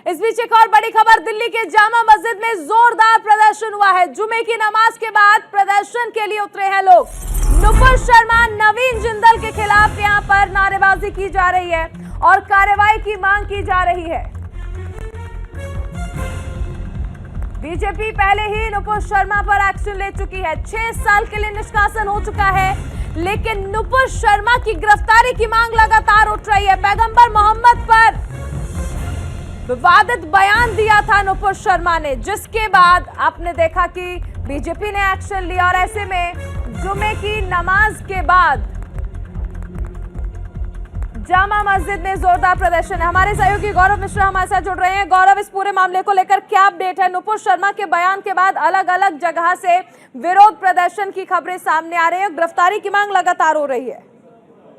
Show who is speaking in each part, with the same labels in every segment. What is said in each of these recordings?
Speaker 1: इस बीच एक और बड़ी खबर, दिल्ली के जामा मस्जिद में जोरदार प्रदर्शन हुआ है। जुमे की नमाज के बाद प्रदर्शन के लिए उतरे हैं लोग। नुपुर शर्मा, नवीन जिंदल के खिलाफ यहां पर नारेबाजी की जा रही है और कार्रवाई की मांग की जा रही है। बीजेपी पहले ही नुपुर शर्मा पर एक्शन ले चुकी है। 6 साल के लिए निष्कासन हो चुका है, लेकिन नुपुर शर्मा की गिरफ्तारी की मांग लगातार उठ रही है। पैगंबर मोहम्मद पर विवादित बयान दिया था नुपुर शर्मा ने, जिसके बाद आपने देखा कि बीजेपी ने एक्शन लिया और ऐसे में जुमे की नमाज के बाद जामा मस्जिद में जोरदार प्रदर्शन है। हमारे सहयोगी गौरव मिश्रा हमारे साथ जुड़ रहे हैं। गौरव, इस पूरे मामले को लेकर क्या अपडेट है? नुपुर शर्मा के बयान के बाद अलग अलग जगह से विरोध प्रदर्शन की खबरें सामने आ रही है, गिरफ्तारी की मांग लगातार हो रही है।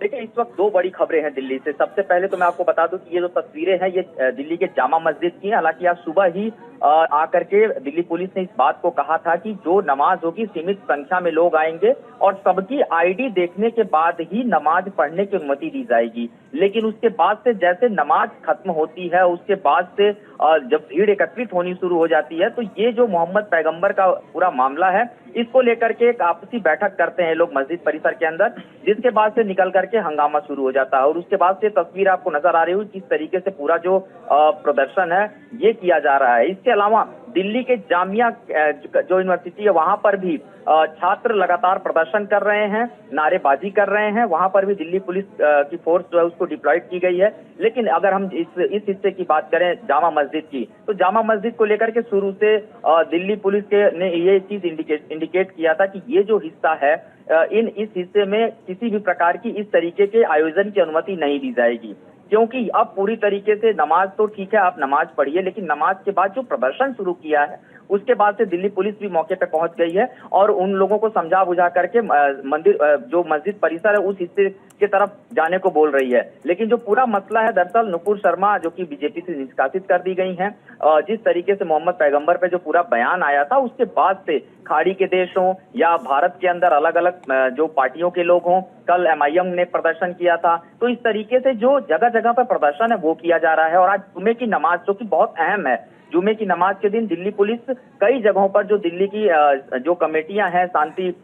Speaker 2: देखिए, इस वक्त 2 बड़ी खबरें हैं दिल्ली से। सबसे पहले तो मैं आपको बता दूं कि ये जो तस्वीरें हैं ये दिल्ली के जामा मस्जिद की हैं। हालांकि आज सुबह ही आकर के दिल्ली पुलिस ने इस बात को कहा था कि जो नमाज होगी सीमित संख्या में लोग आएंगे और सबकी आईडी देखने के बाद ही नमाज पढ़ने की अनुमति दी जाएगी। लेकिन उसके बाद से जैसे नमाज खत्म होती है, उसके बाद से जब भीड़ एकत्रित होनी शुरू हो जाती है, तो ये जो मोहम्मद पैगंबर का पूरा मामला है, इसको लेकर के एक आपसी बैठक करते हैं लोग मस्जिद परिसर के अंदर, जिसके बाद से निकल करके हंगामा शुरू हो जाता है। और उसके बाद से तस्वीर आपको नजर आ रही हुई किस तरीके से पूरा जो प्रदर्शन है ये किया जा रहा है। इसके अलावा दिल्ली के जामिया जो यूनिवर्सिटी है वहां पर भी छात्र लगातार प्रदर्शन कर रहे हैं, नारेबाजी कर रहे हैं। वहां पर भी दिल्ली पुलिस की फोर्स जो है उसको डिप्लॉयड की गई है। लेकिन अगर हम इस हिस्से की बात करें जामा मस्जिद की, तो जामा मस्जिद को लेकर के शुरू से दिल्ली पुलिस ने ये चीज इंडिकेट किया था कि ये जो हिस्सा है इस हिस्से में किसी भी प्रकार की इस तरीके के आयोजन की अनुमति नहीं दी जाएगी, क्योंकि अब पूरी तरीके से नमाज तो ठीक है, आप नमाज पढ़िए, लेकिन नमाज के बाद जो प्रदर्शन शुरू किया है उसके बाद से दिल्ली पुलिस भी मौके पर पहुंच गई है और उन लोगों को समझा बुझा करके जो मस्जिद परिसर है उस हिस्से की तरफ जाने को बोल रही है। लेकिन जो पूरा मसला है, दरअसल नुपुर शर्मा जो कि बीजेपी से निष्कासित कर दी गई हैं, जिस तरीके से मोहम्मद पैगंबर पे जो पूरा बयान आया था, उसके बाद से खाड़ी के देश हों या भारत के अंदर अलग अलग जो पार्टियों के लोग हों, कल MIM ने प्रदर्शन किया था, तो इस तरीके से जो जगह जगह पर प्रदर्शन है वो किया जा रहा है। और आज जुमे की नमाज जो कि बहुत अहम है, जुमे की नमाज के दिन दिल्ली पुलिस कई जगहों पर जो दिल्ली की जो कमेटियां हैं शांति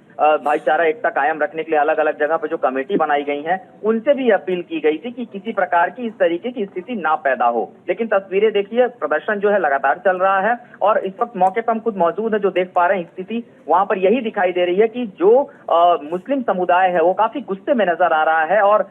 Speaker 2: भाईचारा एकता कायम रखने के लिए अलग अलग जगह पर जो कमेटी बनाई गई है, उनसे भी अपील की गई थी कि किसी प्रकार की इस तरीके की स्थिति ना पैदा हो। लेकिन तस्वीरें देखिए, प्रदर्शन जो है लगातार चल रहा है और इस वक्त मौके पर हम खुद मौजूद है, जो देख पा रहे हैं स्थिति वहां पर यही दिखाई दे रही है कि जो मुस्लिम समुदाय है वो काफी गुस्से में नजर आ रहा है और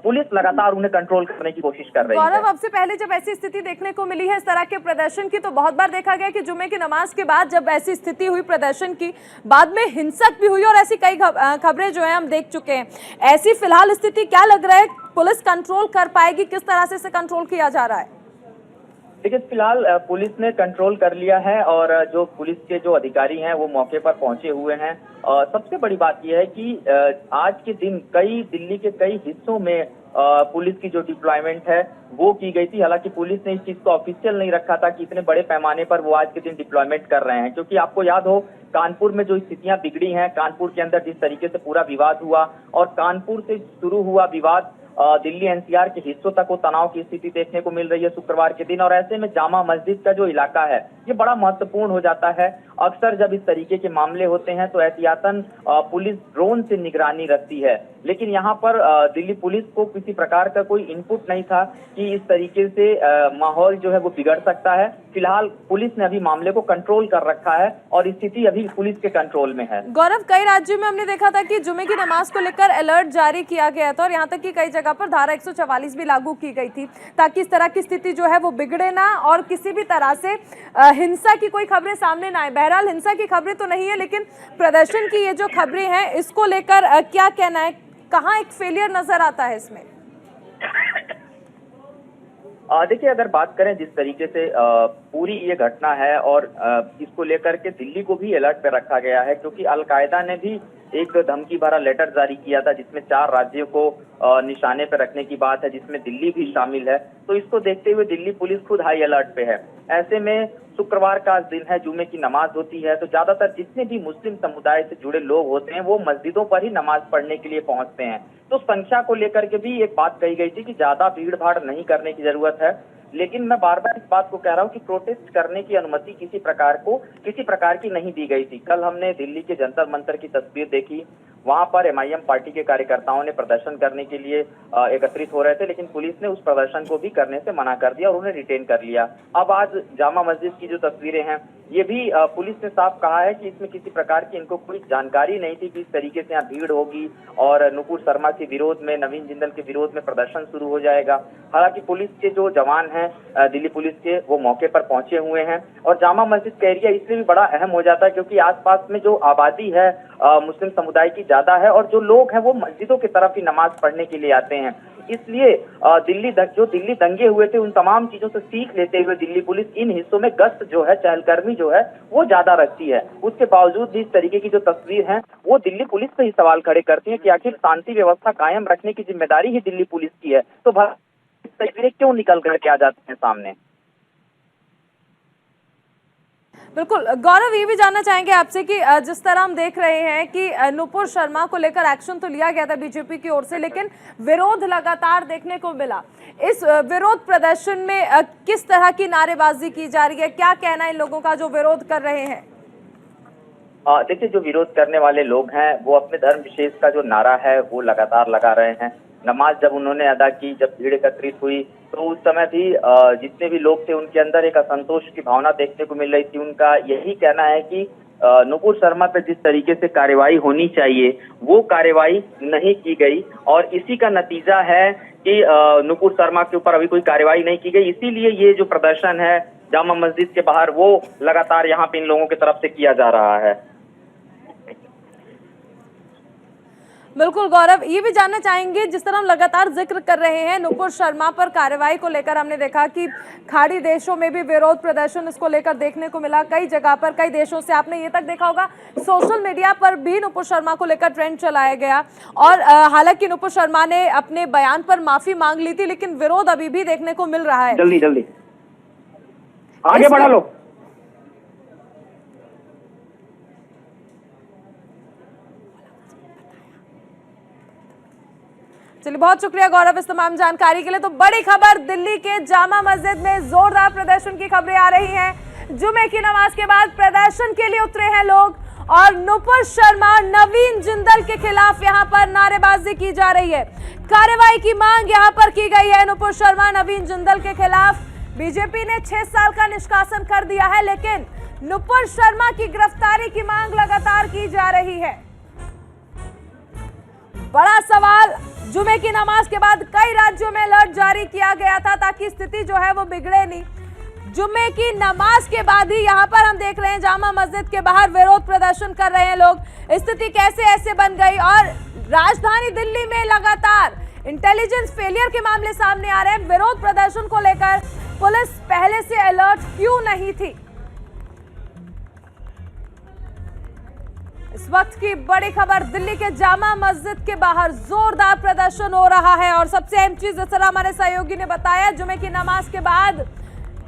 Speaker 2: पुलिस लगातार उन्हें कंट्रोल करने की कोशिश कर रही है।
Speaker 1: गौरव, आपसे पहले जब ऐसी स्थिति देखने को मिली है इस तरह के प्रदर्शन की, तो बहुत बार देखा गया कि जुमे की नमाज के बाद जब ऐसी स्थिति हुई प्रदर्शन की, बाद में हिंसक भी हुई और ऐसी कई खबरें जो है हम देख चुके हैं। ऐसी फिलहाल स्थिति क्या लग रहा है, पुलिस कंट्रोल कर पाएगी? किस तरह से इसे कंट्रोल किया जा रहा है?
Speaker 2: देखिए, फिलहाल पुलिस ने कंट्रोल कर लिया है और जो पुलिस के जो अधिकारी हैं वो मौके पर पहुंचे हुए हैं। सबसे बड़ी बात यह है कि आज के दिन दिल्ली के कई हिस्सों में पुलिस की जो डिप्लॉयमेंट है वो की गई थी। हालांकि पुलिस ने इस चीज को ऑफिशियल नहीं रखा था कि इतने बड़े पैमाने पर वो आज के दिन डिप्लॉयमेंट कर रहे हैं, क्योंकि आपको याद हो कानपुर में जो स्थितियां बिगड़ी हैं, कानपुर के अंदर जिस तरीके से पूरा विवाद हुआ और कानपुर से शुरू हुआ विवाद दिल्ली NCR के हिस्सों तक वो तनाव की स्थिति देखने को मिल रही है शुक्रवार के दिन। और ऐसे में जामा मस्जिद का जो इलाका है ये बड़ा महत्वपूर्ण हो जाता है। अक्सर जब इस तरीके के मामले होते हैं तो एहतियातन पुलिस ड्रोन से निगरानी रखती है, लेकिन यहाँ पर दिल्ली पुलिस को किसी प्रकार का कोई इनपुट नहीं था कि इस तरीके से माहौल जो है वो बिगड़ सकता है। फिलहाल पुलिस ने अभी मामले को कंट्रोल कर रखा है और स्थिति अभी पुलिस के कंट्रोल में है।
Speaker 1: गौरव, कई राज्यों में हमने देखा था कि जुमे की नमाज को लेकर अलर्ट जारी किया गया था और यहाँ तक कि कई जगह पर धारा 144 भी लागू की गई थी, ताकि इस तरह की स्थिति जो है वो बिगड़े ना और किसी भी तरह से हिंसा की कोई खबरें सामने ना आए। बहरहाल हिंसा की खबरें तो नहीं है, लेकिन प्रदर्शन की ये जो खबरें हैं इसको लेकर क्या कहना है? कहाँ एक फेलियर नजर आता है इसमें?
Speaker 2: देखिए, अगर बात करें जिस तरीके से पूरी ये घटना है और इसको लेकर के दिल्ली को भी अलर्ट पे रखा गया है, क्योंकि अलकायदा ने भी एक धमकी भरा लेटर जारी किया था जिसमें 4 राज्यों को निशाने पर रखने की बात है, जिसमें दिल्ली भी शामिल है। तो इसको देखते हुए दिल्ली पुलिस खुद हाई अलर्ट पे है। ऐसे में शुक्रवार का दिन है, जुमे की नमाज होती है, तो ज्यादातर जितने भी मुस्लिम समुदाय से जुड़े लोग होते हैं वो मस्जिदों पर ही नमाज पढ़ने के लिए पहुंचते हैं। तो संख्या को लेकर के भी एक बात कही गई थी कि ज्यादा भीड़ भाड़ नहीं करने की जरूरत है, लेकिन मैं बार बार इस बात को कह रहा हूं कि प्रोटेस्ट करने की अनुमति किसी प्रकार की नहीं दी गई थी। कल हमने दिल्ली के जंतर मंतर की तस्वीर देखी, वहां पर एमआईएम पार्टी के कार्यकर्ताओं ने प्रदर्शन करने के लिए एकत्रित हो रहे थे, लेकिन पुलिस ने उस प्रदर्शन को भी करने से मना कर दिया और उन्हें रिटेन कर लिया। अब आज जामा मस्जिद की जो तस्वीरें हैं, ये भी पुलिस ने साफ कहा है कि इसमें किसी प्रकार की इनको कोई जानकारी नहीं थी कि इस तरीके से यहाँ भीड़ होगी और नुपुर शर्मा के विरोध में, नवीन जिंदल के विरोध में प्रदर्शन शुरू हो जाएगा। हालांकि पुलिस के जो जवान हैं दिल्ली पुलिस के, वो मौके पर पहुंचे हुए हैं और जामा मस्जिद का एरिया इसलिए भी बड़ा अहम हो जाता है क्योंकि आसपास में जो आबादी है मुस्लिम समुदाय की ज्यादा है और जो लोग हैं वो मस्जिदों की तरफ ही नमाज पढ़ने के लिए आते हैं। इसलिए दिल्ली दंगे हुए थे, उन तमाम चीजों से सीख लेते हुए दिल्ली पुलिस इन हिस्सों में गश्त जो है, चहलकर्मी जो है वो ज्यादा रखती है। उसके बावजूद भी इस तरीके की जो तस्वीर है वो दिल्ली पुलिस पे ही सवाल खड़े करती है कि आखिर शांति व्यवस्था कायम रखने की जिम्मेदारी ही दिल्ली पुलिस की है, तो इस तस्वीरें क्यों निकल करके आ जाती हैं सामने।
Speaker 1: बिल्कुल गौरव, ये भी जानना चाहेंगे आपसे कि जिस तरह हम देख रहे हैं कि नुपुर शर्मा को लेकर एक्शन तो लिया गया था बीजेपी की ओर से, लेकिन विरोध लगातार देखने को मिला। इस विरोध प्रदर्शन में किस तरह की नारेबाजी की जा रही है, क्या कहना है इन लोगों का जो विरोध कर रहे हैं?
Speaker 2: देखिए, जो विरोध करने वाले लोग हैं वो अपने धर्म विशेष का जो नारा है वो लगातार लगा रहे हैं। नमाज जब उन्होंने अदा की, जब भीड़ एकत्रित हुई, तो उस समय भी जितने भी लोग थे उनके अंदर एक असंतोष की भावना देखने को मिल रही थी। उनका यही कहना है कि नुपुर शर्मा पर जिस तरीके से कार्रवाई होनी चाहिए वो कार्रवाई नहीं की गई और इसी का नतीजा है कि नुपुर शर्मा के ऊपर अभी कोई कार्रवाई नहीं की गई। इसीलिए ये जो प्रदर्शन है जामा मस्जिद के बाहर वो लगातार यहाँ पे इन लोगों की तरफ से किया जा रहा है।
Speaker 1: बिल्कुल गौरव, ये भी जानना चाहेंगे, जिस तरह हम लगातार जिक्र कर रहे हैं नुपुर शर्मा पर कार्रवाई को लेकर, हमने देखा कि खाड़ी देशों में भी विरोध प्रदर्शन इसको लेकर देखने को मिला। कई जगह पर, कई देशों से आपने ये तक देखा होगा, सोशल मीडिया पर भी नुपुर शर्मा को लेकर ट्रेंड चलाया गया और हालांकि नुपुर शर्मा ने अपने बयान पर माफी मांग ली थी, लेकिन विरोध अभी भी देखने को मिल रहा है।
Speaker 2: जल्दी जल्दी आगे बढ़ा लो।
Speaker 1: चलिए, बहुत शुक्रिया गौरव इस तमाम जानकारी के लिए। तो बड़ी खबर, दिल्ली के जामा मस्जिद में जोरदार प्रदर्शन की खबरें आ रही हैं। जुमे की नमाज के बाद प्रदर्शन के लिए उतरे हैं लोग और नुपुर शर्मा, नवीन जिंदल के खिलाफ यहां पर नारेबाजी की जा रही है। कार्रवाई की मांग यहां पर की गई है नुपुर शर्मा, नवीन जिंदल के खिलाफ। बीजेपी ने 6 साल का निष्कासन कर दिया है, लेकिन नुपुर शर्मा की गिरफ्तारी की मांग लगातार की जा रही है। बड़ा सवाल, जुमे की नमाज के बाद कई राज्यों में अलर्ट जारी किया गया था ताकि स्थिति जो है वो बिगड़े नहीं। जुमे की नमाज के बाद ही यहां पर हम देख रहे हैं जामा मस्जिद के बाहर विरोध प्रदर्शन कर रहे हैं लोग। स्थिति कैसे ऐसे बन गई और राजधानी दिल्ली में लगातार इंटेलिजेंस फेलियर के मामले सामने आ रहे हैं। विरोध प्रदर्शन को लेकर पुलिस पहले से अलर्ट क्यों नहीं थी? इस वक्त की बड़ी खबर, दिल्ली के जामा मस्जिद के बाहर जोरदार प्रदर्शन हो रहा है और सबसे अहम चीज, जिस तरह हमारे सहयोगी ने बताया, जुमे की नमाज के बाद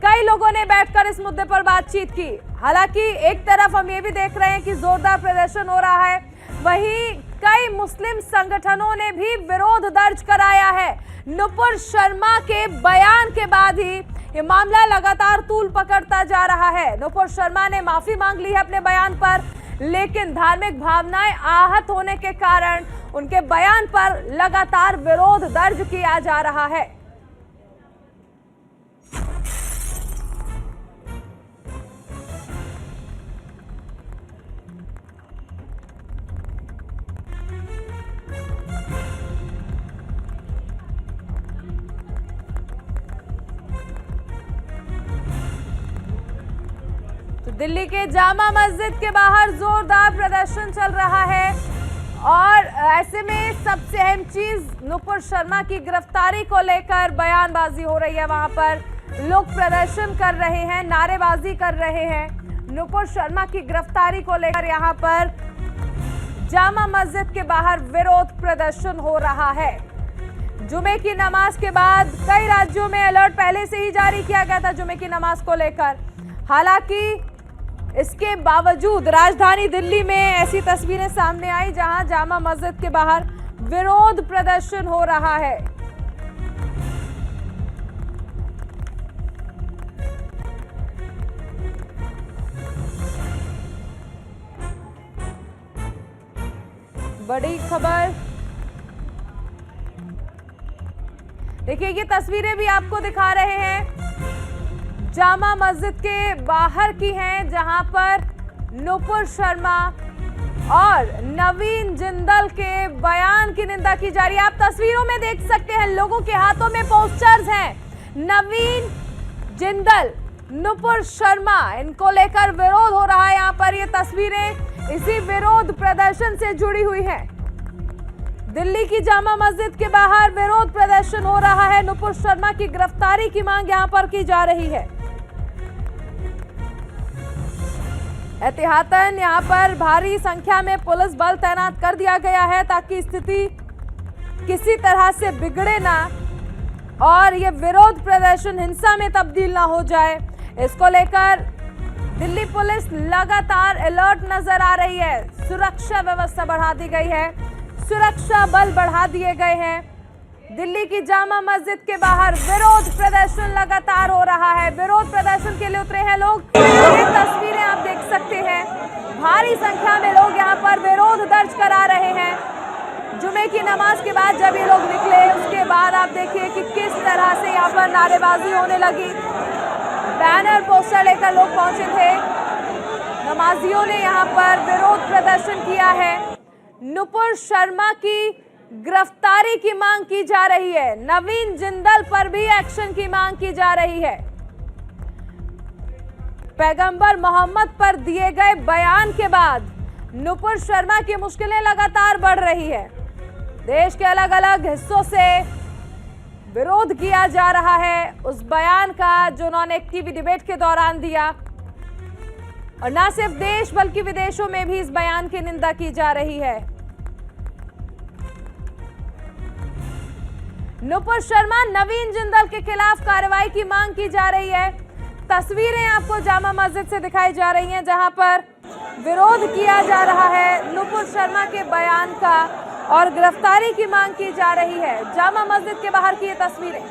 Speaker 1: कई लोगों ने बैठकर इस मुद्दे पर बातचीत की। हालांकि एक तरफ हम ये भी देख रहे हैं कि जोरदार प्रदर्शन हो रहा है, वहीं कई मुस्लिम संगठनों ने भी विरोध दर्ज कराया है। नुपुर शर्मा के बयान के बाद ही ये मामला लगातार तूल पकड़ता जा रहा है। नुपुर शर्मा ने माफी मांग ली है अपने बयान पर, लेकिन धार्मिक भावनाएं आहत होने के कारण उनके बयान पर लगातार विरोध दर्ज किया जा रहा है। दिल्ली के जामा मस्जिद के बाहर जोरदार प्रदर्शन चल रहा है और ऐसे में सबसे अहम चीज, नुपुर शर्मा की गिरफ्तारी को लेकर बयानबाजी हो रही है। वहां पर लोग प्रदर्शन कर रहे हैं, नारेबाजी कर रहे हैं। नुपुर शर्मा की गिरफ्तारी को लेकर यहां पर जामा मस्जिद के बाहर विरोध प्रदर्शन हो रहा है। जुमे की नमाज के बाद कई राज्यों में अलर्ट पहले से ही जारी किया गया था जुमे की नमाज को लेकर। हालांकि इसके बावजूद राजधानी दिल्ली में ऐसी तस्वीरें सामने आई जहां जामा मस्जिद के बाहर विरोध प्रदर्शन हो रहा है। बड़ी खबर, देखिए ये तस्वीरें भी आपको दिखा रहे हैं, जामा मस्जिद के बाहर की हैं, जहां पर नुपुर शर्मा और नवीन जिंदल के बयान की निंदा की जा रही है। आप तस्वीरों में देख सकते हैं लोगों के हाथों में पोस्टर्स हैं, नवीन जिंदल, नुपुर शर्मा, इनको लेकर विरोध हो रहा है। यहाँ पर ये तस्वीरें इसी विरोध प्रदर्शन से जुड़ी हुई है। दिल्ली की जामा मस्जिद के बाहर विरोध प्रदर्शन हो रहा है। नुपुर शर्मा की गिरफ्तारी की मांग यहां पर की जा रही है। एहतियातन यहां पर भारी संख्या में पुलिस बल तैनात कर दिया गया है ताकि स्थिति किसी तरह से बिगड़े ना और ये विरोध प्रदर्शन हिंसा में तब्दील ना हो जाए। इसको लेकर दिल्ली पुलिस लगातार अलर्ट नजर आ रही है। सुरक्षा व्यवस्था बढ़ा दी गई है, सुरक्षा बल बढ़ा दिए गए हैं। दिल्ली की जामा मस्जिद के बाहर विरोध प्रदर्शन लगातार हो रहा है। विरोध प्रदर्शन के लिए उतरे हैं लोग। ये तस्वीरें आप देख सकते हैं, भारी संख्या में लोग यहाँ पर विरोध दर्ज करा रहे हैं। जुमे की नमाज के बाद जब ये लोग निकले, उसके बाद आप देखिए कि किस तरह से यहाँ पर नारेबाजी होने लगी। बैनर पोस्टर लेकर लोग पहुंचे थे। नमाजियों ने यहाँ पर विरोध प्रदर्शन किया है। नुपुर शर्मा की गिरफ्तारी की मांग की जा रही है। नवीन जिंदल पर भी एक्शन की मांग की जा रही है। पैगंबर मोहम्मद पर दिए गए बयान के बाद नुपुर शर्मा की मुश्किलें लगातार बढ़ रही है। देश के अलग अलग हिस्सों से विरोध किया जा रहा है उस बयान का जो उन्होंने एक टीवी डिबेट के दौरान दिया, और न सिर्फ देश बल्कि विदेशों में भी इस बयान की निंदा की जा रही है। नुपुर शर्मा, नवीन जिंदल के खिलाफ कार्रवाई की मांग की जा रही है। तस्वीरें आपको जामा मस्जिद से दिखाई जा रही हैं जहां पर विरोध किया जा रहा है नुपुर शर्मा के बयान का और गिरफ्तारी की मांग की जा रही है। जामा मस्जिद के बाहर की ये तस्वीरें।